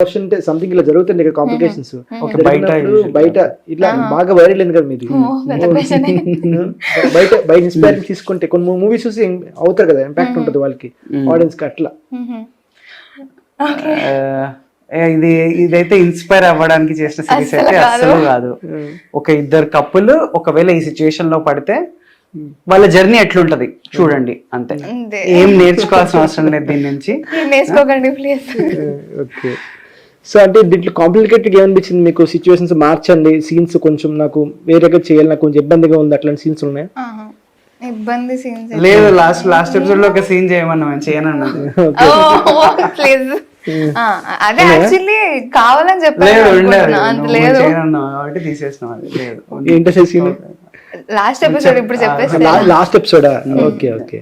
Something ఇలా జరుగుతుంది ఇక్కడ కాంప్లికేషన్స్ బయట బయట ఇట్లా బాగా వైరల్ అయింది కదా మీది. బయట ఇన్స్పైర్ తీసుకుంటే కొన్ని మూవీస్ చూసి అవుతారు కదా, ఇంపాక్ట్ ఉంటుంది వాళ్ళకి ఆడియన్స్ కి అట్లా. ఇదైతే ఇన్స్పైర్ అవ్వడానికి చేసిన సిరీస్ అయితే అస్సలు కాదు. ఒక ఇద్దరు కప్పులు ఒకవేళ ఈ సిచ్యువేషన్ లో పడితే వాళ్ళ జర్నీ ఎట్లుంటది చూడండి, అంతే. ఏం నేర్చుకోవాల్సిన అవసరం లేదు దీని నుంచి, నేర్చుకోకండి ప్లీజ్. ఓకే. సో అంటే దీంట్లో కాంప్లికేటెడ్ ఏమనిపించింది మీకు? సిచ్యువేషన్స్ మార్చండి, సీన్స్ కొంచెం నాకు వేరేగా చేయాలి, నాకు కొంచెం ఇబ్బందిగా ఉంది, అట్లాంటి సీన్స్ ఉన్నాయి? ఇబ్బంది సీన్స్ లేదు. లాస్ట్ ఎపిసోడ్ లో ఒక సీన్ చేయమన్నా చేయనన్నా. ప్లీజ్. అదే యాక్చువల్లీ కావాలని చెప్పాను లేదు కాబట్టి తీసేసిన. ఏంటో సీన్ లాస్ట్ ఎపిసోడ్ ఇప్పుడు చెప్పేసి లాస్ట్ ఎపిసోడా? Okay okay.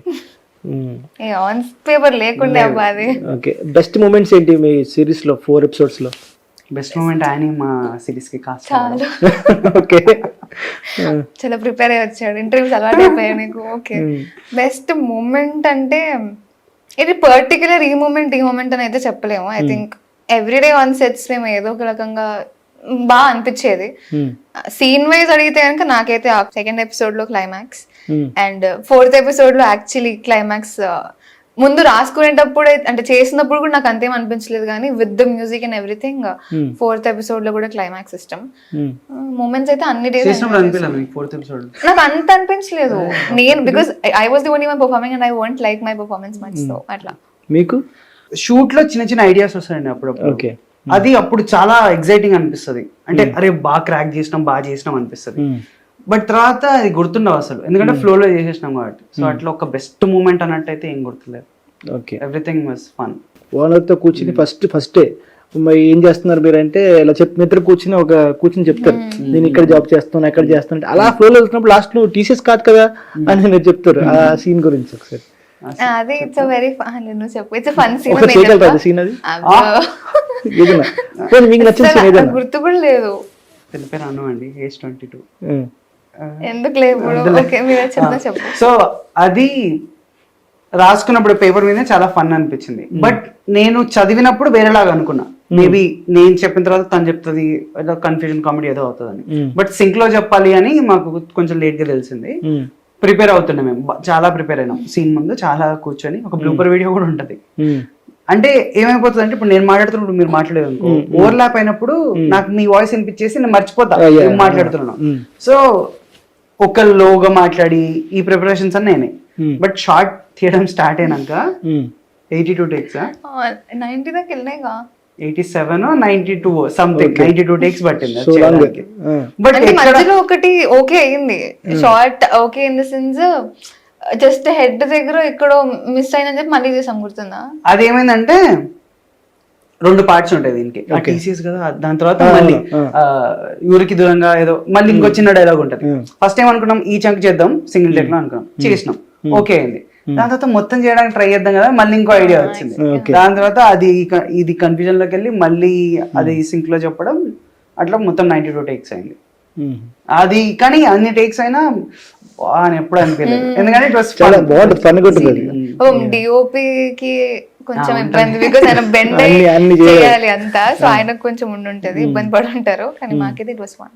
ఆన్ పేపర్ లేకుండా అది. ఓకే. బెస్ట్ మూమెంట్స్ ఏంటి మీ సిరీస్ లో 4 ఎపిసోడ్స్ లో? బెస్ట్ మూమెంట్ ఆయన మా సిరీస్ కి కాస్ట్. ఓకే. చాలా ప్రిపేర్ అయ్యి వచ్చాడు, ఇంటర్వ్యూస్ అలవాటు అయిపోయాయి నీకు. ఓకే. బెస్ట్ మూమెంట్ అంటే ఇది పర్టికులర్ ఈ మూమెంట్ అని అయితే చెప్పలేము. I think everyday on sets మేము ఏదో ఒక రకంగా బాగా అనిపించేది. సీన్ వైజ్ అడిగితే కనుక నాకైతే సెకండ్ ఎపిసోడ్ లో క్లైమాక్స్ అండ్ 4th ఎపిసోడ్ లో యాక్చువల్లీ క్లైమాక్స్ ముందు రాసుకునేటప్పుడు అంటే చేసినప్పుడు కూడా నాకు అంతేం అనిపించలేదు, కానీ with the music and everything 4th episode లో కూడా క్లైమాక్స్ ఇష్టం. మూమెంట్స్ అయితే అన్ని డేస్ నాకు అంత అనిపించలేదు నేను, because I was the only one performing and I want like my performance much. So అట్లా. మీకు షూట్ లో చిన్న ఐడియాస్ వస్తాయండి అప్పుడప్పుడు. ఓకే. అది అప్పుడు చాలా ఎక్సైటింగ్ అనిపిస్తుంది, అంటే అరే బాగా క్రాక్ చేసినాం అనిపిస్తుంది. బట్ తర్వాత అది గుర్తుండవు అసలు, ఎందుకంటే ఫ్లోలో చేసేసినాం కాబట్టి. సో అట్లా ఒక బెస్ట్ మూమెంట్ అన్నట్టయితే ఏం గుర్తులేదు. ఓకే. Everything was fun. ఓనర్తో కూర్చుని ఫస్టే ఏం చేస్తున్నారు మీరు అంటే ఇలా నిద్ర కూర్చుని చెప్తారు, నేను ఇక్కడ జాబ్ చేస్తాను అక్కడ చేస్తాను, అలా ఫ్లోలో వెళ్తున్నప్పుడు లాస్ట్ నువ్వు టీసీఎస్ కాదు కదా అని మీరు చెప్తారు. ఆ సీన్ గురించి ఒకసారి. అది ఇట్స్ వెరీ ఫన్. చెప్పు, ఇట్స్ ఫన్ సీన్. చేయగలుగుతారు సీన్ అది? మీకు నచ్చిన సీన్ ఏదైనా? గుర్తు కూడా లేదు. తెలిపాను అండి, ఏజ్ 22. ఎందుకు లేదు? ఓకే, మీరు చెప్పు. సో అది రాసుకున్నప్పుడు పేపర్ మీద చాలా ఫన్ అనిపించింది, బట్ నేను చదివినప్పుడు వేరేలాగా అనుకున్నా. మేబీ నేను చెప్పిన తర్వాత తను చెప్తుంది, ఏదో కన్ఫ్యూజన్ కామెడీ ఏదో అవుతుందని. బట్ సింక్ లో చెప్పాలి అని మాకు కొంచెం లేట్ గా తెలిసింది. ప్రిపేర్ అవుతున్నాం మేము, చాలా ప్రిపేర్ అయినాం. సీన్ ముందు చాలా కూర్చొని ఒక బ్లూపర్ వీడియో కూడా ఉంటది. అంటే ఏమైపోతుంది అంటే ఇప్పుడు నేను మాట్లాడుతున్నప్పుడు మీరు మాట్లాడేది అనుకో, ఓవర్లాప్ అయినప్పుడు నాకు మీ వాయిస్ వినిపించేసి నేను మర్చిపోతా ఏం మాట్లాడుతున్నాను. సో ఒక లోగా మాట్లాడి ఈ ప్రిపరేషన్స్ అన్నీ నేనే. బట్ షార్ట్ తీయడం స్టార్ట్ అయినాక 82 టేక్స్ 90 దాకా వెళ్ళినాయిగా, 87 92 సంథింగ్ 92 టేక్స్ పట్టింది. బట్ మధ్యలో ఒకటి ఓకే అయింది, short okay in the sense just head దగ్గర ఎక్కడో మిస్ అయిందని చెప్పి మళ్ళీ చేసాం, గుర్తుందా? అదేమైందంటే 2 పార్ట్స్ ఉంటాయి దీనికి. టీసీఎస్ కదా, దాని తర్వాత మళ్ళీ ఊరికి దూరంగా ఏదో మళ్ళీ ఇంకో చిన్న డైలాగ్ ఉంటది. ఫస్ట్ టైం అనుకున్నాం ఈ చంక్ చేద్దాం సింగిల్ టేక్ లో అనుకున్నాం, చేసినాం, ఓకే అయింది. దాని తర్వాత మొత్తం చేయడానికి ట్రై చేద్దాం కదా, మళ్ళీ ఇంకో ఐడియా వచ్చింది. దాని తర్వాత ఇది కన్ఫ్యూజన్ లోకి వెళ్ళి మళ్ళీ అది సింక్ లో చెప్పడం, అట్లా మొత్తం 92 టేక్స్ అయింది అది. కానీ అన్ని టేక్స్ అయినా అని ఎప్పుడు అనిపించలేదు, ఎందుకంటే ఇట్ వాస్ డిఓపికి కొంచెం ఇబ్బంది, బికాస్ ఆయన బెండ్ చేయాలి అంతా. సో ఆయనకు కొంచెం ఉండుంటది, ఇబ్బంది పడి ఉంటారు. కానీ మాకైతే ఇట్ వాస్ ఫన్.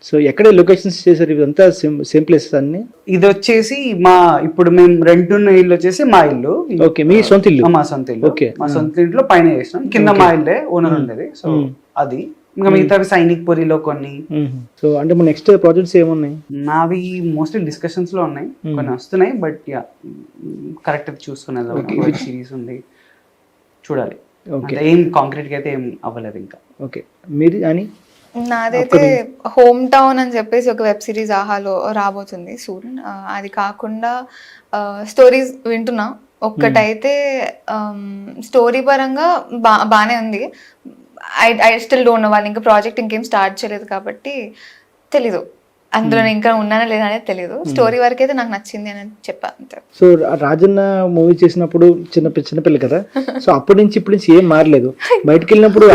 సో ఎక్కడ లొకేషన్స్ చేశారు ఇదంతా? సేమ్ ప్లేసెస్ అన్ని? ఇది వచ్చేసి ఇప్పుడు మేము రెంట్ ఉన్న ఇల్లు వచ్చేసి మా ఇల్లు. ఓకే, మీ సొంత ఇల్లు? మా సొంత ఇల్లు. ఓకే. మా సొంత ఇంట్లో పైన చేసినాం, కింద మా ఇల్లే ఓనర్ ఉండేది. సో అది ఇంకా మిగతావి సైనిక్ పురిలో కొన్ని. సో అంటే నెక్స్ట్ ప్రాజెక్ట్స్ ఏమున్నాయి? నావి మోస్ట్లీ డిస్కషన్స్ లో ఉన్నాయి, కొన్ని వస్తున్నాయి. బట్ యా కరెక్ట్ చూసుకునేది సిరీస్ ఉంది, చూడాలి. ఏం కాంక్రీట్ గా అయితే ఏం అవ్వలేదు ఇంకా. ఓకే. మీది అని? నాదైతే హోమ్ టౌన్ అని చెప్పేసి ఒక వెబ్ సిరీస్ ఆహాలో రాబోతుంది సూన్. అది కాకుండా స్టోరీస్ వింటున్నా. ఒక్కటైతే స్టోరీ పరంగా బానే ఉంది. ఐ స్టిల్ డోంట్ నో, వాళ్ళు ఇంకా ప్రాజెక్ట్ ఇంకేం స్టార్ట్ చేయలేదు కాబట్టి తెలీదు అందులో ఇంకా ఉన్నానా లేదా అనేది తెలియదు. స్టోరీ వరకు అయితే నాకు నచ్చింది అని చెప్పా అంతే. సో రాజన్న మూవీ చేసినప్పుడు చిన్నపిల్ల కదా, సో అప్పటి నుంచి ఇప్పటి నుంచి ఏం మారలేదు. బయటకు వెళ్ళినప్పుడు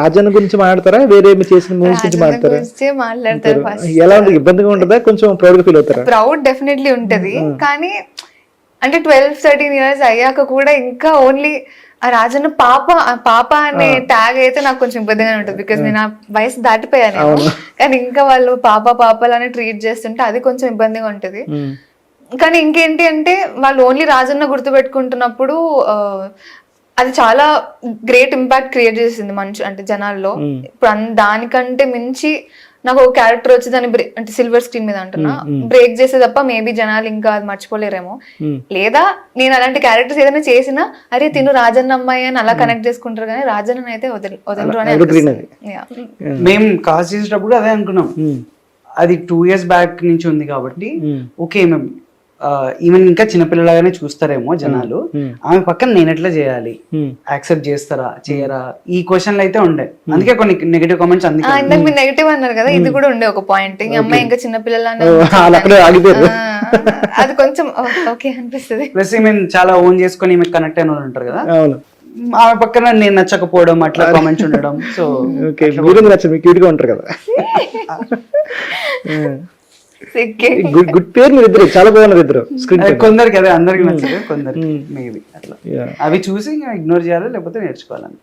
రాజన్న గురించి మాట్లాడతారా, వేరే చేసిన మూవీస్ గురించి మాట్లాడతారు? ఎలా ఉంటుంది? ఇబ్బందిగా ఉంటుందా? కొంచెం ప్రౌడ్ గా ఫీల్ అవుతారా? ప్రౌడ్ డెఫినెట్లీ ఉంటది, కానీ అంటే 12-13 years అయ్యాక కూడా ఇంకా ఓన్లీ ఆ రాజన్న పాప అనే ట్యాగ్ అయితే నాకు కొంచెం ఇబ్బందిగానే ఉంటుంది, బికాస్ నేను ఆ వయసు దాటిపోయాను కానీ ఇంకా వాళ్ళు పాపలని ట్రీట్ చేస్తుంటే అది కొంచెం ఇబ్బందిగా ఉంటది. కానీ ఇంకేంటి అంటే వాళ్ళు ఓన్లీ రాజన్న గుర్తు పెట్టుకుంటున్నప్పుడు అది చాలా గ్రేట్ ఇంపాక్ట్ క్రియేట్ చేసింది మనిషి అంటే జనాల్లో. ఇప్పుడు దానికంటే మించి నాకు ఒక క్యారెక్టర్ వచ్చి దాన్ని అంటే సిల్వర్ స్క్రీన్ మీద అంటున్నా బ్రేక్ చేసే తప్ప మేబీ జనాలు ఇంకా అది మర్చిపోలేరేమో. లేదా నేను అలాంటి క్యారెక్టర్స్ ఏదైనా చేసినా అరే తిను రాజన్న అమ్మాయి అని అలా కనెక్ట్ చేసుకుంటారు, కానీ రాజన్న అయితే వదలరు అని అనిపిస్తుంది. మేము కాస్ట్ చేసేటప్పుడు అదే అనుకున్నాం, అది 2 years బ్యాక్ నుంచి ఉంది కాబట్టి ఓకే మేము ఈవెన్ ఇంకా చిన్నపిల్లలాగానే చూస్తారేమో జనాలు, ఆమె పక్కన నేను ఎట్లా చేయాలి, యాక్సెప్ట్ చేస్తారా చేయరా, ఈ క్వశ్చన్లు అయితే ఉండే. అందుకే కొన్ని నెగటివ్ కామెంట్స్ ఇందాక మీరు నెగటివ్ అన్నారు కదా, ఇది కూడా ఉండే ఒక పాయింట్. ఈ అమ్మాయి ఇంకా చిన్నపిల్లలానే అది కొంచెం ఓకే అనిపిస్తుంది. ప్లస్ ఈమెన్ చాలా ఓన్ చేసుకొని ఈమె కనెక్ట్ అయిన వాళ్ళు ఉంటారు కదా, ఆమె పక్కన నేను నచ్చకపోవడం అట్లా కామెంట్స్ ఉండడం. సో క్యూట్ గా ఉంటారు కదా. గుడ్ పేరు మీరు ఇద్దరు, చాలా బాగున్నారు ఇద్దరు. కొందరికి అదే అందరికి నచ్చదు, కొందరికి మేబీ అట్లా అవి చూసి ఇగ్నోర్ చేయాలి లేకపోతే నేర్చుకోవాలని.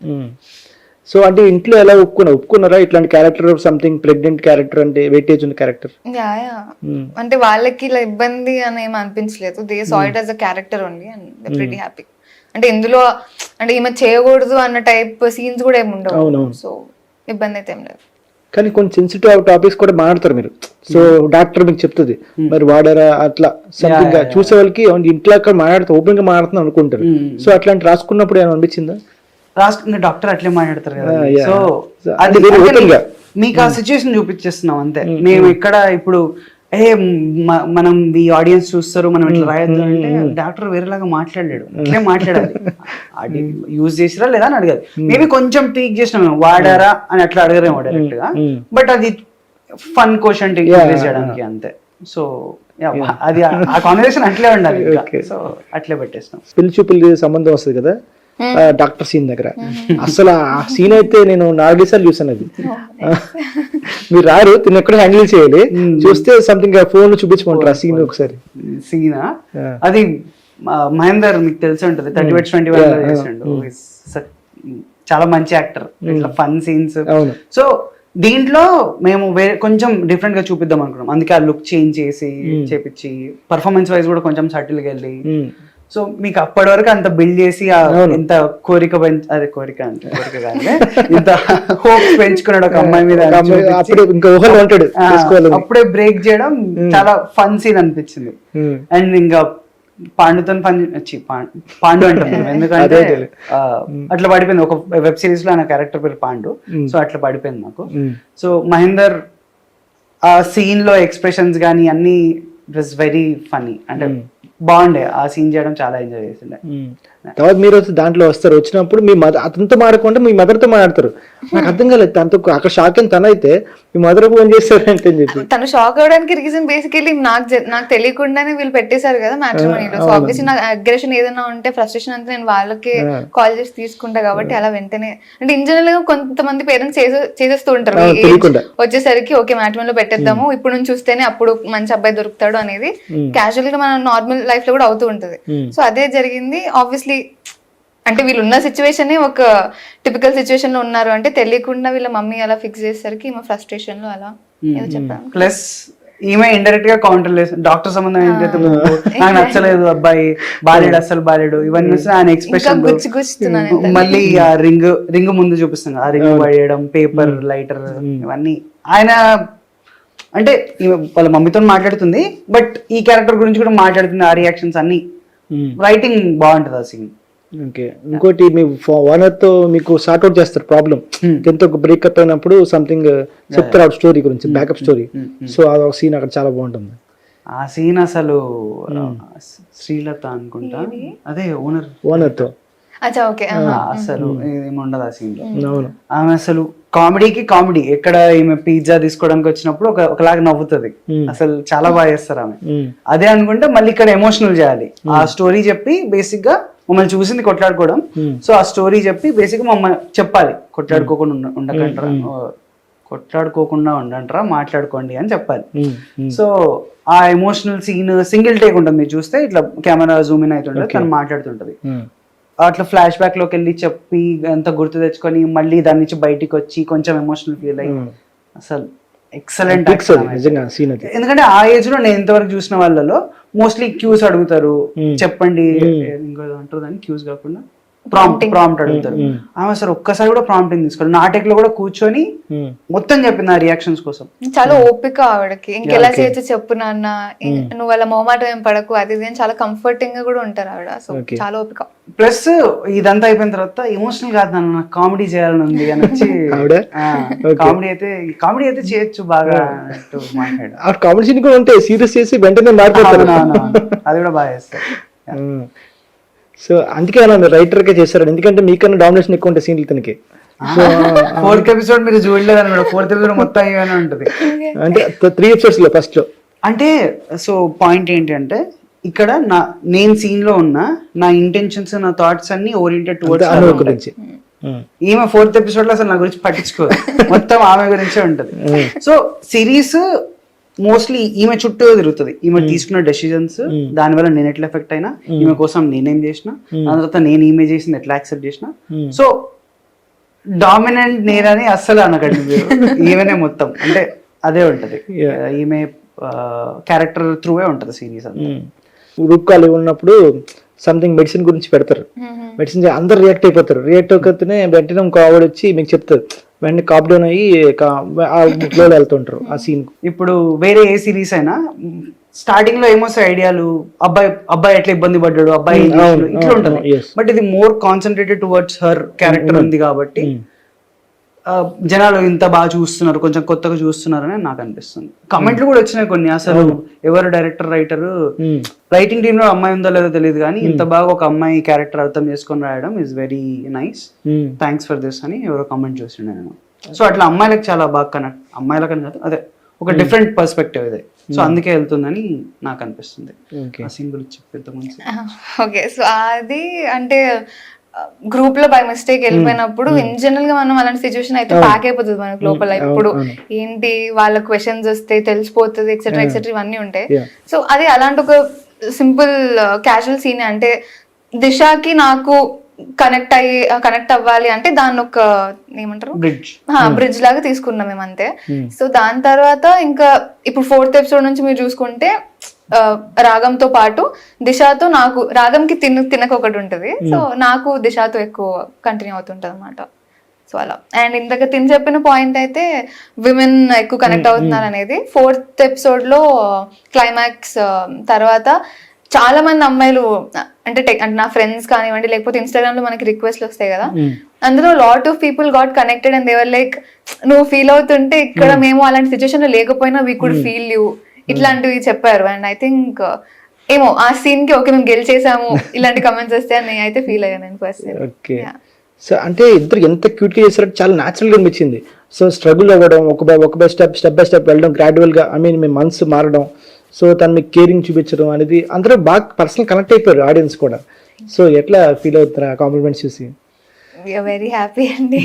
సో అంటే ఇంట్లో ఎలా ఒప్పుకున్నారా ఇట్లాంటి క్యారెక్టర్, సంథింగ్ ప్రెగ్నెంట్ క్యారెక్టర్ అంటే వెయిటేజ్ ఉన్న క్యారెక్టర్? అంటే వాళ్ళకి ఇలా ఇబ్బంది అని ఏమి అనిపించలేదు. They saw it as a character only and they pretty happy. అంటే ఇందులో అంటే ఈమె చేయకూడదు అన్న టైప్ సీన్స్ కూడా ఏమి ఉండవు, సో ఇబ్బంది అయితే ఏం లేదు. కానీ కొన్ని సెన్సిటివ్ టాపిక్స్ కూడా మాట్లాడతారు మీరు. సో డాక్టర్ మీకు చెప్తుంది మరి వాడారా అట్లా సంథింగ్ చూసే వాళ్ళకి ఇంట్లో అక్కడ మాట్లాడుతూ ఓపెన్ గా మాట్లాడుతున్నా అనుకుంటారు. సో అట్లాంటి రాసుకున్నప్పుడు ఏమైనా అనిపించిందా? రాసుకున్న డాక్టర్ అట్లే మాట్లాడతారు కదా, సో అది మీకు ఆ సిచ్యువేషన్ చూపించేస్తున్నాం అంతే. మేము ఇక్కడ ఇప్పుడు మనం ఈ ఆడియన్స్ చూస్తారు మనం ఇట్లా రాయొద్దు అంటే డాక్టర్ వేరేలాగా మాట్లాడాడు, ఇట్లే మాట్లాడాలి, అది యూజ్ చేసిరా లేదా అని అడగాలి. మేబీ కొంచెం ట్వీక్ చేసినాం, వాడారా అని అట్లా అడగరేమో డైరెక్ట్ గా, బట్ అది ఫన్ క్వశ్చన్ యూజ్ చేయడానికి అంతే. సో అది ఆ కాన్వర్సేషన్ అట్లే ఉండాలి, సో అట్లే పెట్టేస్తాం. పెళ్లి చూపులు సంబంధం వస్తుంది కదా డాక్టర్ సీన్ దగ్గర, అసలు ఆ సీన్ అయితే నేను 4 సార్లు చూసాను. అది మీరు రారు, తిన్న ఎక్కడ హ్యాండిల్ చేయాలి, చూస్తే సంథింగ్ ఫోన్ లో చూపించమంటారు ఆ సీన్ ఒకసారి. సీనా అది మహేందర్ మీకు తెలిసి ఉంటుంది, 30/21 చేసిండు. చాలా మంచి యాక్టర్, ఇట్లా ఫన్ సీన్స్. సో దీంట్లో మేము కొంచెం డిఫరెంట్ గా చూపిద్దాం అనుకున్నాం, అందుకే ఆ లుక్ చేంజ్ చేసి చేపించి పర్ఫార్మెన్స్ వైజ్ కూడా కొంచెం సటిల్ గా వెళ్ళి. సో మీకు అప్పటి వరకు అంత బిల్డ్ చేసి ఇంత కోరిక కానీ ఇంత హోప్స్ పెంచుకున్నాడు ఒక అమ్మాయి మీద, అప్పుడే బ్రేక్ చేయడం చాలా ఫన్ సీన్ అనిపించింది. అండ్ ఇంకా పాండుతో పాండు అంటున్నాం ఎందుకంటే అట్లా పడిపోయింది ఒక వెబ్ సిరీస్ లో ఆయన క్యారెక్టర్ పేరు పాండు, సో అట్లా పడిపోయింది నాకు. సో మహేందర్ ఆ సీన్ లో ఎక్స్ప్రెషన్స్ కానీ అన్ని ఇట్ వాస్ వెరీ ఫనీ, అంటే బాగుండే ఆ సీన్ చేయడం, చాలా ఎంజాయ్ చేసిండే. తర్వాత మీరు దాంట్లో వస్తారు, వచ్చినప్పుడు మీ మదర్ అతనితో మాట్లాడకుండా మీ మదర్ తో మాట్లాడతారు. నాకు అర్థం కాలేదు, తనతో అక్కడ షాక్ అయిన తన అయితే మీ మదర్ ఫోన్ చేస్తారంటే చెప్పి. తను షాక్ అవడానికి రీజన్ బేసికలీ నాకు తెలియకుండానే వీళ్ళు పెట్టేశారు కదా మ్యాట్రిమోనీలో. సో ఆబ్వియస్లీ నాకు అగ్రెషన్ ఏదైనా ఉంటే ఫ్రస్ట్రేషన్ అంతా నేను వాళ్ళకి కాల్ చేసి తీసుకుంటా కాబట్టి అలా వెంటనే అంటే ఇన్ జనరల్ గా కొంతమంది పేరెంట్స్ చేసేస్తూ ఉంటారు వచ్చేసరికి, ఓకే మ్యాట్రిమోనీలో పెట్టేద్దాము ఇప్పుడు నుంచి చూస్తేనే అప్పుడు మంచి అబ్బాయి దొరుకుతాడు అనేది క్యాజువల్ గా మన నార్మల్ లైఫ్ లో కూడా అవుతూ ఉంటది. సో అదే జరిగింది. ఆబ్వియస్లీ అంటే వీళ్ళు ఉన్న సిచ్యువేషన్ ఒక టిపికల్ సిచ్యువేషన్ లో ఉన్నారు అంటే తెలియకుండా వీళ్ళ మమ్మీ అలా ఫిక్స్ చేసేసరికి ఈమె ఫ్రస్ట్రేషన్ లో అలా ఏదో చెప్పాను. ప్లస్ ఈమె ఇండైరెక్ట్ గా కౌంటర్ లేదు, డాక్టర్ సంబంధం ఏంటంటే నాకు నచ్చలేదు అబ్బాయి, బాలేడు అసలు బాలేడు, ఇవన్నీ వస్తే ఆయన ఎక్స్ప్రెషన్ మళ్ళీ ఆ రింగ్ ముందు చూపిస్తుంది, ఆ రింగ్ పడేయడం, పేపర్ లైటర్, ఇవన్నీ ఆయన అంటే వాళ్ళ మమ్మీతో మాట్లాడుతుంది బట్ ఈ క్యారెక్టర్ గురించి కూడా మాట్లాడుతుంది, ఆ రియాక్షన్స్ అన్ని రైటింగ్ బాగుంటది ఆ సీన్. ఓకే, ఇంకోటి మీ ఓనర్ తో మీకు సార్ట్ అవుట్ చేస్తారు ప్రాబ్లం, ఎంతో బ్రేకప్ అయినప్పుడు సంథింగ్ చెప్తారు స్టోరీ గురించి, బ్యాకప్ స్టోరీ. సో ఆ సీన్ అక్కడ చాలా బాగుంటుంది. ఆ సీన్ అసలు శ్రీలత అనుకుంటా, అదే ఓనర్ తో అసలు ఏముండదు ఆ సీన్ లో. ఆమె అసలు కామెడీకి కామెడీ, ఎక్కడ ఈమె పిజ్జా తీసుకోవడానికి వచ్చినప్పుడు ఒకలాగా నవ్వుతుంది, అసలు చాలా బాగా చేస్తారు ఆమె. అదే అనుకుంటే మళ్ళీ ఇక్కడ ఎమోషనల్ చేయాలి, ఆ స్టోరీ చెప్పి బేసిక్ గా మమ్మల్ని చూసింది కొట్లాడుకోవడం, సో ఆ స్టోరీ చెప్పి బేసిక్ గా మమ్మల్ని చెప్పాలి కొట్లాడుకోకుండా ఉండంటారా మాట్లాడుకోండి అని చెప్పాలి. సో ఆ ఎమోషనల్ సీన్ సింగిల్ టేక్ ఉంటుంది, మీరు చూస్తే ఇట్లా కెమెరా జూమ్ ఇన్ అవుతుంటది, తను మాట్లాడుతుంటది. అట్లా ఫ్లాష్ బ్యాక్ లోకి వెళ్ళి చెప్పి అంత గుర్తు తెచ్చుకొని మళ్ళీ దాని నుంచి బయటికి వచ్చి కొంచెం ఎమోషనల్ ఫీల్ అయ్యి అసలు ఎక్సలెంట్. నిజంగా సీన్ అది. ఎందుకంటే ఆ ఏజ్ లో నేను ఇంతవరకు చూసిన వాళ్ళలో మోస్ట్లీ క్యూస్ అడుగుతారు, చెప్పండి ఇంకో అంటారు దాన్ని క్యూస్ కాకుండా ప్రాంప్ట్ అడుగుతారు. ఆమె అసలు ఒక్కసారి కూడా ప్రాంప్టింగ్ తీసుకోవాలి. నాటక్ లో కూడా కూర్చొని మొత్తం చెప్పింది ఆ రియాక్షన్స్ కోసం. చాలా ఓపిక ఆవిడకి, ఇంకెలా చేయొచ్చు చెప్పు నాన్న, నువ్వు వాళ్ళ మొహమాటం ఏం పడకు, అది ఇది అని చాలా కంఫర్టింగ్ గా కూడా ఉంటారు ఆవిడ. సో చాలా ఓపిక. ప్లస్ ఇదంతా అయిపోయిన తర్వాత ఎమోషనల్ కాదు నాన్న, నాకు కామెడీ చేయాలని ఉంది అని వచ్చి కామెడీ అయితే చేయొచ్చు బాగా మాట్లాడు. కామెడీ సీన్ కూడా ఉంటాయి, సీరియస్ చేసి వెంటనే మాట్లాడతారు, అది కూడా బాగా చేస్తారు. సో అందుకే అలా రైటర్ గా చేశారు, ఎందుకంటే మీకన్నా డామినేషన్ ఎక్కువ ఉంటాయి సీన్లు తనకి. 4th ఎపిసోడ్ మీరు చూడలేదు అనమాట, 4th ఎపిసోడ్ మొత్తం ఇవన్నీ ఉంటది. అంటే 3 ఎపిసోడ్స్ లో ఫస్ట్ లో అంటే సో పాయింట్ ఏంటంటే ఇక్కడ నేను సీన్ లో ఉన్న నా ఇంటెన్షన్స్ నా థాట్స్ అన్ని ఓరియంటెడ్ టువర్డ్స్ గురించి. ఈమె 4th ఎపిసోడ్ లో అసలు నా గురించి పట్టించుకోదు, మొత్తం ఆమె గురించే ఉంటది. సో సిరీస్ మోస్ట్లీ ఈమె చుట్టూ తిరుగుతుంది, ఈమె తీసుకున్న డెసిజన్స్, దాని వల్ల నేను ఎట్లా ఎఫెక్ట్ అయినా, ఈమె కోసం నేనేం చేసిన, దాని తర్వాత నేను ఈమె చేసింది ఎట్లా యాక్సెప్ట్ చేసిన. సో డామినెంట్ నేనని అస్సలు అనకండి మీరు, ఈమెనే మొత్తం అంటే అదే ఉంటది, ఈమె క్యారెక్టర్ త్రూవే ఉంటది సిరీస్ అంతా. రూపాలు ఉన్నప్పుడు సంథింగ్ మెడిసిన్ గురించి పెడతారు, మెడిసిన్ అందరు రియాక్ట్ అయిపోతారు, రియాక్ట్ అవ్వకపోతేనే వెంటనే ఇంకో ఆవిడ వచ్చి మీకు చెప్తారు, వెంటనే కాప్ డౌన్ అయ్యి ఫ్లో వెళ్తుంటారు ఆ సీన్. ఇప్పుడు వేరే ఏ సిరీస్ అయినా స్టార్టింగ్ లో ఏమొస్తాయి ఐడియాలు, అబ్బాయి ఎట్లా ఇబ్బంది పడ్డాడు, అబ్బాయి ఇట్లా ఉంటుంది. బట్ ఇది more concentrated towards her character ఉంది కాబట్టి జనాలు ఇంత బాగా చూస్తున్నారు, కొంచెం కొత్తగా చూస్తున్నారని నాకు అనిపిస్తుంది. కమెంట్లు కూడా వచ్చినాయి కొన్ని, అసలు ఎవరు డైరెక్టర్ రైటర్ రైటింగ్ టీమ్ లో అమ్మాయి ఉందో లేదో తెలియదు కానీ ఇంత బాగా ఒక అమ్మాయి క్యారెక్టర్ అర్థం చేసుకొని రాయడం is very nice, thanks for this అని ఎవరో కమెంట్ చూసిండే నేను. సో అట్లా అమ్మాయిలకు చాలా బాగా కనెక్ట్, అమ్మాయిలకని కాదు అదే ఒక డిఫరెంట్ పర్స్పెక్టివ్ ఇది, సో అందుకే వెళ్తుందని నాకు అనిపిస్తుంది. ఆ సీన్ గురించి పెద్ద మంచి. ఓకే, సో అది అంటే గ్రూప్ లో బై మిస్టేక్ వెళ్ళిపోయినప్పుడు ఇన్ జనరల్ గా మనం అలాంటి సిచ్యువేషన్ అయితే ప్యాక్ అయిపోతుంది మనకు లోపల. ఇప్పుడు ఏంటి వాళ్ళ క్వశ్చన్స్ వస్తే తెలిసిపోతుంది ఎక్సెట్రా ఎక్సెట్రా ఇవన్నీ ఉంటాయి. సో అది అలాంటి ఒక సింపుల్ క్యాజువల్ సీన్. అంటే దిశాకి నాకు కనెక్ట్ అవ్వాలి అంటే దాన్ని ఒక ఏమంటారు బ్రిడ్జ్ లాగా తీసుకున్నాం మేము అంతే. సో దాని తర్వాత ఇంకా ఇప్పుడు 4th ఎపిసోడ్ నుంచి మీరు చూసుకుంటే రాగంతో పాటు దిశతో నాకు, రాగంకి తినక ఒకటి ఉంటుంది, సో నాకు దిశతో ఎక్కువ కంటిన్యూ అవుతుంటది అనమాట. సో అలా. అండ్ ఇందాక చెప్పిన పాయింట్ అయితే విమెన్ ఎక్కువ కనెక్ట్ అవుతున్నారు అనేది. 4th ఎపిసోడ్ లో క్లైమాక్స్ తర్వాత చాలా మంది అమ్మాయిలు అంటే నా ఫ్రెండ్స్ కానివ్వండి, లేకపోతే ఇన్స్టాగ్రామ్ లో మనకి రిక్వెస్ట్లు వస్తాయి కదా, అందులో lot of people got connected and they were like నువ్వు ఫీల్ అవుతుంటే ఇక్కడ మేము అలాంటి సిచ్యువేషన్ లో లేకపోయినా వీ కుడ్ ఫీల్ యూ, ఇట్లాంటివి చెప్పారు. అండ్ ఐ థింక్ ఏమో ఆ సీన్ కి ఓకే మేము గెలిచేసాము ఇలాంటి కమెంట్స్ వస్తే అని నేను అయితే ఫీల్ అయ్యాను నేను ఫస్ట్. ఓకే, సో అంటే ఇద్దరు ఎంత క్యూట్ గా చేశారంటే చాలా న్యాచురల్ గా అనిపించింది. సో స్ట్రగుల్ అవ్వడం, ఒక బై స్టెప్ వెళ్ళడం, గ్రాడ్యువల్ గా మీ మనసు మారడం, సో తను మీకు కేరింగ్ చూపించడం అనేది అందరూ బాగా పర్సనల్ కనెక్ట్ అయిపోయారు ఆడియన్స్ కూడా. సో ఎట్లా ఫీల్ అవుతారు ఆ కాంప్లిమెంట్స్ చూసి? వెరీ హ్యాపీ అండి,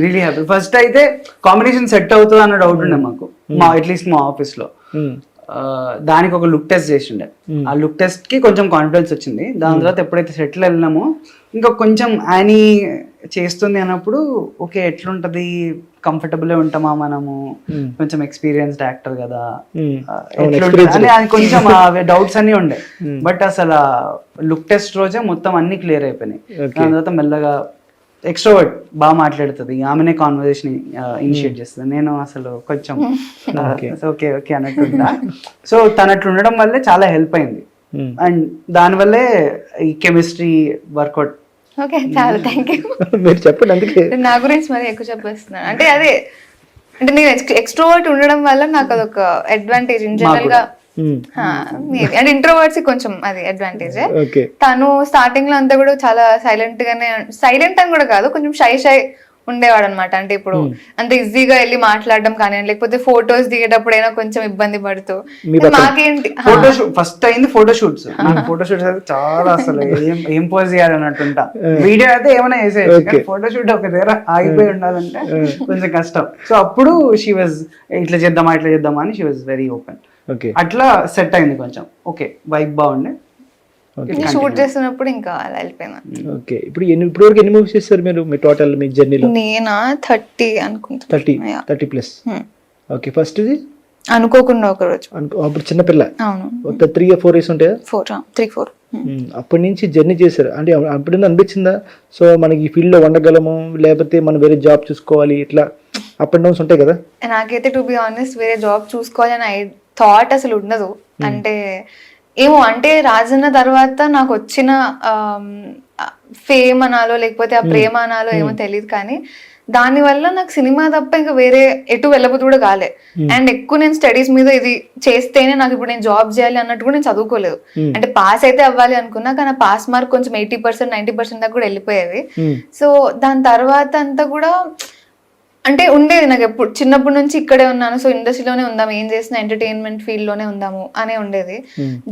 రియలీ హ్యాపీ. ఫస్ట్ అయితే కాంబినేషన్ సెట్ అవుతుంది అన్న డౌట్ ఉండే మాకు, అట్లీస్ట్ మా ఆఫీస్ లో. దానికి ఒక లుక్ టెస్ట్ చేసిండే, ఆ లుక్ టెస్ట్ కి కొంచెం కాన్ఫిడెన్స్ వచ్చింది. దాని తర్వాత ఎప్పుడైతే సెటిల్ వెళ్ళినామో ఇంకా కొంచెం యానీ చేస్తుంది అన్నప్పుడు ఓకే ఎట్లుంటది, కంఫర్టబుల్ ఉంటామా మనము, కొంచెం ఎక్స్పీరియన్స్డ్ యాక్టర్ కదా ఎట్లుంటది అని కొంచెం డౌట్స్ అన్ని ఉండే. బట్ అసలు లుక్ టెస్ట్ రోజే మొత్తం అన్ని క్లియర్ అయిపోయినాయి. దాని తర్వాత మెల్లగా ఎక్స్ట్రోవర్ట్ బాగా మాట్లాడుతుంది, ఆమెనే కాన్వర్సేషన్ ఇనిషియేట్ చేస్తుంది. నేను అసలు కొంచెం ఓకే ఓకే అన్నట్టుంటా. సో తనట్లు ఉండడం వల్లే చాలా హెల్ప్ అయింది, అండ్ దానివల్లే ఈ కెమిస్ట్రీ వర్కౌట్. ఓకే, చాలా థ్యాంక్ యూ. మీరు చెప్పండి, అందుకే నా గురించి మరి ఎక్కువ చెప్పేస్తున్నాను. అంటే అదే అంటే నేను ఎక్స్ట్రోవర్ట్ ఉండడం వల్ల నాకు అదొక అడ్వాంటేజ్ ఇన్ జనరల్ గా. అంటే ఇంట్రోవర్ట్స్ కొంచెం అది అడ్వాంటేజ్. తను స్టార్టింగ్ లో అంతా కూడా చాలా సైలెంట్ అని కూడా కాదు, కొంచెం షై ఉండేవాడు అనమాట. అంటే ఇప్పుడు అంత ఈజీగా వెళ్ళి మాట్లాడడం కానివ్వండి, లేకపోతే ఫొటోస్ దిగేటప్పుడు అయినా కొంచెం ఇబ్బంది పడుతూ మాకేంటి ఫస్ట్ అయింది ఫోటోషూట్స్. ఫోటోషూట్స్ అయితే చాలా అసలు ఏం పోజ్ చేయాలి అన్నట్టుంటా. వీడియో అయితే ఏమైనా వేసేయచ్చు, ఫోటోషూట్ ఒక దగ్గర ఆగిపోయి ఉండాలంటే కొంచెం కష్టం. సో అప్పుడు షీ వాజ్ ఇట్లా చేద్దామా అని షీ వాజ్ వెరీ ఓపెన్. అట్లా సెట్ అయింది కొంచెం. ఓకే వైబ్ బాగుండే. షూట్ చేస్తున్నప్పుడు ఇంకా అలా వెళ్ళిపోయినా. ఓకే, ఇప్పటివరకు ఎన్ని మూవీస్ చేస్తారు మీరు మీ టోటల్ మీ జర్నీలో? నేనా 30 అనుకుంటా. 30 ప్లస్. ఓకే, ఫస్ట్ ఇది అనుకోకుండా ఒక రోజు. అప్పుడు చిన్నపిల్ల. అవును. ఒక 3 or 4 years ఉంటాయా? 3-4. అప్పటి నుంచి జర్నీ చేశారు అంటే అప్పుడు అనిపించిందా సో మనకి ఈ ఫీల్డ్ లో ఉండగలము లేకపోతే మనం వేరే జాబ్ చూసుకోవాలి ఇట్లా అప్ అండ్ డౌన్స్ ఉంటాయి కదా? నాకైతే టు బి ఆనెస్ట్ వేరే జాబ్ చూసుకోవాలని థాట్ అసలు ఉండదు. అంటే ఏమో అంటే రాజన్న తర్వాత నాకు వచ్చిన ఫేమ్ అనాలో లేకపోతే ఆ ప్రేమ అనాలో ఏమో తెలియదు, కానీ దాని వల్ల నాకు సినిమా తప్ప ఇంకా వేరే ఎటు వెళ్ళబోతు కూడా కాలే. అండ్ ఎక్కువ నేను స్టడీస్ మీద ఇది చేస్తేనే నాకు ఇప్పుడు నేను జాబ్ చేయాలి అన్నట్టు కూడా నేను చదువుకోలేదు. అంటే పాస్ అయితే అవ్వాలి అనుకున్నా, కానీ ఆ పాస్ మార్క్ కొంచెం 80%, 90% దాకా కూడా వెళ్ళిపోయేది. సో దాని తర్వాత అంతా కూడా అంటే ఉండేది నాకు ఎప్పుడు చిన్నప్పటి నుంచి ఇక్కడే ఉన్నాను, సో ఇండస్ట్రీలోనే ఉందాము, ఏం చేసినా ఎంటర్టైన్మెంట్ ఫీల్డ్ లోనే ఉందాము అనే ఉండేది.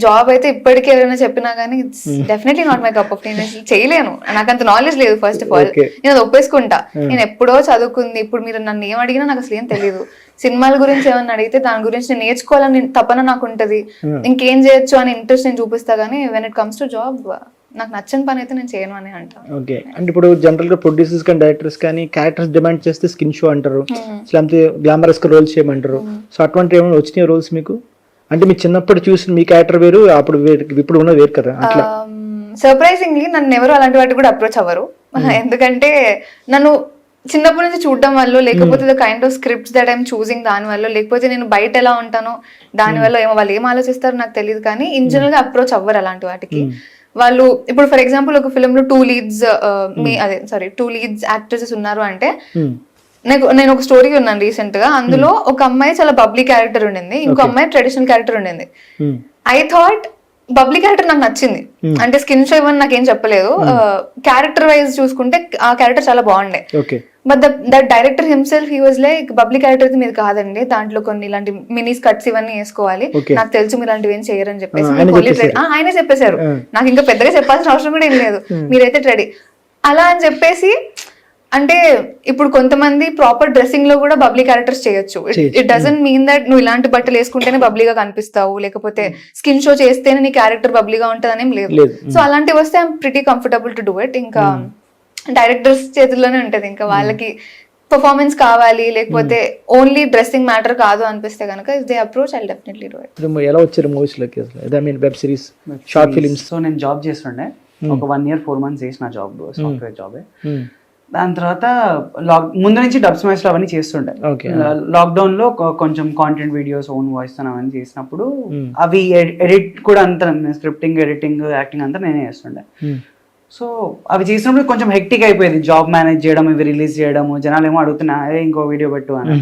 జాబ్ అయితే ఇప్పటికీ ఎవరైనా చెప్పినా కానీ it's definitely not my cup of tea. నేను చేయలేను, నాకు అంత నాలెడ్జ్ లేదు. ఫస్ట్ ఆఫ్ ఆల్ నేను అది ఒప్పేసుకుంటా. నేను ఎప్పుడో చదువుకుంది, ఇప్పుడు మీరు నన్ను ఏం అడిగినా నాకు అసలు ఏం తెలియదు. సినిమాల గురించి ఏమన్నా అడిగితే దాని గురించి నేను నేర్చుకోవాలని తపన నాకు ఉంటది, ఇంకేం చేయొచ్చు అని ఇంట్రెస్ట్ నేను చూపిస్తా. కానీ when it comes to job నాకు నచ్చని పని అయితే నేను చేయను అని అంటాను. ఓకే, అంటే ఇప్పుడు జనరల్ గా ప్రొడ్యూసర్స్ కానీ డైరెక్టర్స్ కానీ క్యారెక్టర్స్ డిమాండ్ చేస్తే స్కిన్ షో అంటారు, లేకపోతే గ్లామరస్ గా రోల్స్ చేయమంటారు. సో అటువంటి ఏమైనా వచ్చినాయి రోల్స్ మీకు? అంటే మీ చిన్నప్పుడు చూసిన మీ క్యారెక్టర్ వేరు, అప్పుడు ఇప్పుడు ఉన్నది వేరు కదా. అట్లా సర్ప్రైజింగ్లీ నన్ను ఎవరు అలాంటి వాటి కూడా అప్రోచ్ అవ్వరు. ఎందుకంటే నన్ను చిన్నప్పటి నుంచి చూడడం వల్ల, లేకపోతే kind of scripts that I'm choosing దాని వల్ల, లేకపోతే నేను బయట ఎలా ఉంటానో దాని వల్ల ఏమో వాళ్ళు ఏం ఆలోచిస్తారో నాకు తెలియదు, కానీ ఇన్ జనరల్ గా అప్రోచ్ అవ్వరు అలాంటి వాటికి. వాళ్ళు ఇప్పుడు ఫర్ ఎగ్జాంపుల్ ఒక ఫిల్మ్ లో 2 leads యాక్ట్రెసెస్ ఉన్నారు అంటే, నేను ఒక స్టోరీ ఉన్నాను రీసెంట్ గా, అందులో ఒక అమ్మాయి చాలా బబ్లీ క్యారెక్టర్ ఉండింది, ఇంకో అమ్మాయి ట్రెడిషనల్ క్యారెక్టర్ ఉండింది. ఐ థాట్ బబ్లీ క్యారెక్టర్ నాకు నచ్చింది, అంటే స్కిన్ షో ఇవన్నీ నాకేం చెప్పలేదు, క్యారెక్టర్ వైజ్ చూసుకుంటే ఆ క్యారెక్టర్ చాలా బాగుండే. But the director himself he was like bubbly character మీద కాదండి, దాంట్లో కొన్ని ఇలాంటి మినీ కట్స్ ఇవన్నీ వేసుకోవాలి, నాకు తెలుసు మీరు ఇలాంటివి ఏం చేయరని చెప్పేసి ఆయనే చెప్పేశారు. నాకు ఇంకా పెద్దగా చెప్పాల్సిన అవసరం కూడా ఏం లేదు, మీరైతే రెడీ అలా అని చెప్పేసి. అంటే ఇప్పుడు కొంతమంది ప్రాపర్ డ్రెస్సింగ్ లో కూడా బబ్లీ క్యారెక్టర్స్ చేయొచ్చు. ఇట్ డజంట్ మీన్ దట్ నువ్వు ఇలాంటి బట్టలు వేసుకుంటేనే బబ్లీగా కనిపిస్తావు, లేకపోతే స్కిన్ షో చేస్తేనే నీ క్యారెక్టర్ బబ్లీగా ఉంటుంది అనేం లేదు. సో అలాంటివి వస్తే I'm pretty comfortable to do it. ఇంకా డైరెక్టర్స్ చేతుల్లోనే ఉంటది, ఇంకా వాళ్ళకి పర్ఫార్మెన్స్ కావాలి లేకపోతే ఓన్లీ డ్రెస్సింగ్ మ్యాటర్ కాదు అనిపిస్తే కనుక if they approach I definitely do it. ఎలా వచ్చారు మూవీస్ లోకి? I mean web series, short films. So నేను జాబ్ చేస్తుండే, ఒక 1 year 4 months చేసిన జాబ్, సాఫ్ట్వేర్ జాబ్. దాని తర్వాత ముందు నుంచి డబ్ స్మాష్ అవన్నీ చేస్తుండే. లాక్డౌన్ లో కొంచెం కాంటెంట్ వీడియోస్ ఓన్ వాయిస్ అవన్నీ చేసినప్పుడు అవి ఎడిట్ కూడా అంతా స్క్రిప్టింగ్, ఎడిటింగ్, యాక్టింగ్ అంతా నేనే చేస్తుండే. సో అవి చేసినప్పుడు కొంచెం హెక్టిక్ అయిపోయేది, జాబ్ మేనేజ్ చేయడం, ఇవి రిలీజ్ చేయడం, జనాలు ఏమో అడుగుతున్నా ఇంకో వీడియో పెట్టు అని.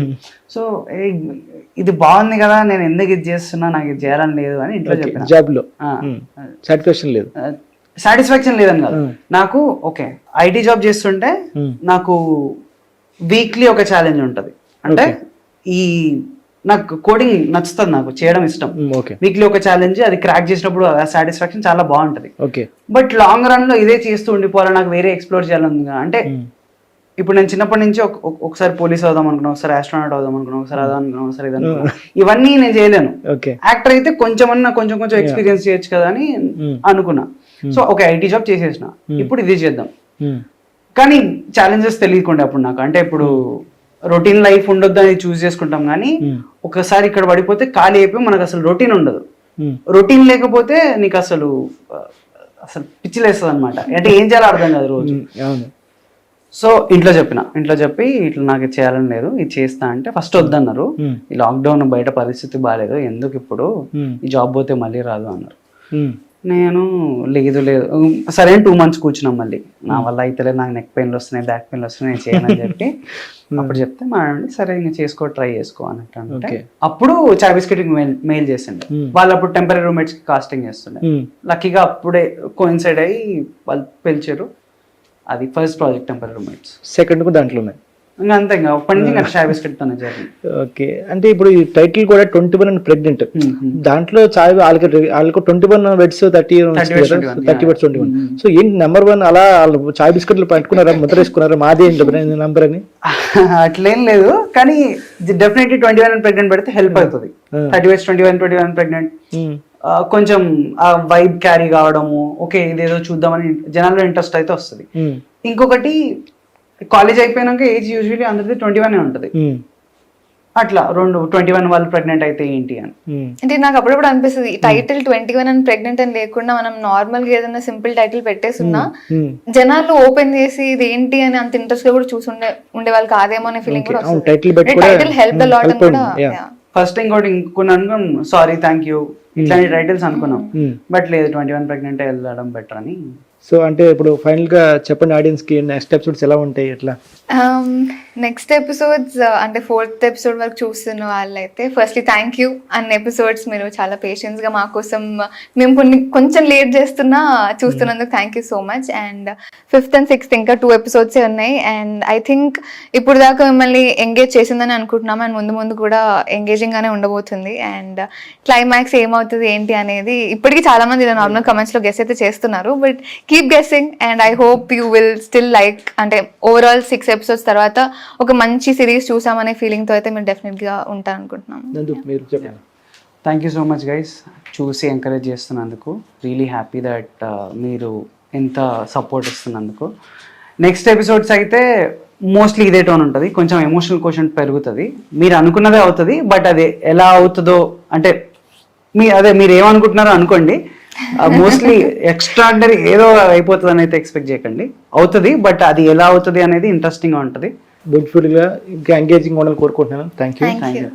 సో ఇది బాగుంది కదా, నేను ఎందుకు ఇది చేస్తున్నా, నాకు ఇది చేయాలని లేదు అని ఇంట్లో చెప్పాను. జాబ్ లో సాటిస్ఫాక్షన్ లేదు, సాటిస్ఫాక్షన్ లేదని కాదు, నాకు ఓకే ఐటీ జాబ్ చేస్తుంటే నాకు వీక్లీ ఒక ఛాలెంజ్ ఉంటది. అంటే ఈ నాకు కోడింగ్ నచ్చుతుంది, నాకు చేయడం ఇష్టం. వీక్లీ ఒక ఛాలెంజ్, అది క్రాక్ చేసినప్పుడు సాటిస్ఫాక్షన్ చాలా బాగుంటది. బట్ లాంగ్ రన్ లో ఇదే చేస్తూ ఉండిపోవాలి, నాకు వేరే ఎక్స్ప్లోర్ చేయాలని. అంటే ఇప్పుడు నేను చిన్నప్పటి నుంచి ఒకసారి పోలీస్ అవుదాం అనుకున్నా, ఒకసారి ఆస్ట్రోనాట్ అవుదాం అనుకున్నా, ఒకసారి అదా అనుకున్నా, ఒకసారి ఇది అనుకున్నా, ఇవన్నీ నేను చేయలేను. యాక్టర్ అయితే కొంచెం ఎక్స్పీరియన్స్ చేయొచ్చు కదా అని అనుకున్నా. సో ఒక ఐటీ జాబ్ చేసేసిన, ఇప్పుడు ఇది చేద్దాం. కానీ ఛాలెంజెస్ తెలియకుండా అప్పుడు నాకు, అంటే ఇప్పుడు రొటీన్ లైఫ్ ఉండొద్దు అని చూస్ చేసుకుంటాం, కానీ ఒకసారి ఇక్కడ పడిపోతే ఖాళీ అయిపోయి మనకు అసలు రొటీన్ ఉండదు. రొటీన్ లేకపోతే నీకు అసలు పిచ్చి లేస్తుంది అనమాట, అంటే ఏం చేయాలో అర్థం కాదు రోజు. సో ఇంట్లో చెప్పి ఇట్లా నాకు చేయాలని లేదు, ఇది చేస్తా అంటే ఫస్ట్ వద్దన్నారు. ఈ లాక్డౌన్ బయట పరిస్థితి బాగాలేదు, ఎందుకు ఇప్పుడు ఈ జాబ్ పోతే మళ్ళీ రాదు అన్నారు. నేను లేదు సరే 2 months కూర్చున్నాం. మళ్ళీ నా వల్ల అయితే లేదు, నాకు నెక్ పెయిన్లు వస్తున్నాయి, బ్యాక్ పెయిన్లు వస్తున్నాయి, నేను చేయనని చెప్పి అప్పుడు చెప్తే మా సరే ఇంకా ట్రై చేసుకో అన్నట్టు. అప్పుడు చాయ్ బిస్కెట్ మెయిల్ చేసిండే వాళ్ళు, అప్పుడు టెంపరీ రూమ్మేట్స్ కి కాస్టింగ్ చేస్తుండే. లక్కీగా అప్పుడే కోయిన్సైడ్ అయ్యి వాళ్ళు పిలిచారు. అది first project temporary roommates. Second కూడా దాంట్లో ఉన్నాయి ఇంకా అంతే, ఇంకా అప్పటి నుంచి ఇంకా చాయ్ బిస్కెట్ తోనే జరిగింది. ఓకే, అంటే ఇప్పుడు ఈ టైటిల్ కూడా 21 and ప్రెగ్నెంట్, దాంట్లో చాయ్ వాళ్ళకి 21 words 30 words 21. సో ఏంటి నెంబర్ 1 అలా చాయ్ బిస్కెట్లు పట్టుకున్నారా, ముద్ర వేసుకున్నారా మాదే నెంబర్ అని? అట్లేం లేదు, కానీ డెఫినెట్లీ 21 and ప్రెగ్నెంట్ పెడితే హెల్ప్ అవుతుంది. 30 words 21 ప్రెగ్నెంట్ కొంచెం ఆ వైబ్ క్యారీ కావడము, ఓకే ఇదేదో చూద్దామని జనాల్లో ఇంట్రెస్ట్ అయితే వస్తుంది. ఇంకొకటి కాలేజ్ అయిపోయినాక ఏజ్ యూజువల్లీ అందరిది 21 ఉంటుంది. అట్లా 21 వాళ్ళు ప్రెగ్నెంట్ అయితే ఏంటి అని. అంటే నాకు అప్పుడప్పుడు అనిపిస్తుంది టైటిల్ 21 అని ప్రెగ్నెంట్ అని లేకుండా మనం నార్మల్ గా ఏదైనా సింపుల్ టైటిల్ పెట్టేస్తున్నా జనాలు ఓపెన్ చేసి ఇది ఏంటి అని అంత ఇంట్రెస్ట్ గా కూడా ఉండే వాళ్ళు కాదేమో అనే ఫీలింగ్ కూడా వస్తుంది. టైటిల్ హెల్ప్ లాట్ అని కూడా. ఫస్ట్ ఇంకోటి అనుకున్నాను, సారీ థ్యాంక్ యూ ఇట్లాంటి టైటిల్స్ అనుకున్నాం, బట్ లేదు 21 ప్రెగ్నెంట్ వెళ్ళడం బెటర్ అని. సో అంటే ఇప్పుడు ఫైనల్ గా చెప్పండి ఆడియన్స్ కి నెక్స్ట్ ఎపిసోడ్స్ ఎలా ఉంటాయి ఎట్లా? నెక్స్ట్ ఎపిసోడ్స్ అంటే 4th ఎపిసోడ్ వరకు చూస్తున్న వాళ్ళైతే ఫస్ట్లీ థ్యాంక్ యూ అన్ని ఎపిసోడ్స్ మీరు చాలా పేషెన్స్ గా మా కోసం మేము కొంచెం లేట్ చేస్తున్నా చూస్తున్నందుకు thank you so much. And 5th and 6th ఇంకా 2 episodes ఉన్నాయి. అండ్ ఐ థింక్ ఇప్పుడు దాకా మిమ్మల్ని ఎంగేజ్ చేసిందని అనుకుంటున్నాం, అండ్ ముందు ముందు కూడా ఎంగేజింగ్ గానే ఉండబోతుంది. అండ్ క్లైమాక్స్ ఏమవుతుంది ఏంటి అనేది ఇప్పటికీ చాలా మంది ఇలా నార్మల్ కమెంట్స్ లో గెస్ అయితే చేస్తున్నారు, but keep guessing and I hope you will still like. అంటే ఓవరాల్ 6 episodes తర్వాత ఒక మంచి సిరీస్ చూసామనే ఫీలింగ్ తో అయితే మీరు డెఫినెట్ గా ఉంటారు అనుకుంటున్నాను. Thank you so much guys, చూసి ఎంకరేజ్ చేస్తున్నందుకు. రియలీ హ్యాపీ దట్ మీరు ఎంత సపోర్ట్ ఇస్తున్నందుకు. నెక్స్ట్ ఎపిసోడ్స్ అయితే మోస్ట్లీ ఇదే టోన్ ఉంటుంది, కొంచెం ఎమోషనల్ క్వశ్చన్ పెరుగుతుంది. మీరు అనుకున్నదే అవుతుంది, బట్ అది ఎలా అవుతుందో అంటే మీరు ఏమనుకుంటున్నారో అనుకోండి, మోస్ట్లీ ఎక్స్ట్రాడినరీ ఏదో అయిపోతుంది అని అయితే ఎక్స్పెక్ట్ చేయకండి. అవుతుంది, బట్ అది ఎలా అవుతుంది అనేది ఇంట్రెస్టింగ్ గా ఉంటుంది. బ్యూటిఫుల్ గా ఇంకా ఎంగేజింగ్ ఉండాలని కోరుకుంటున్నాను. Thank you.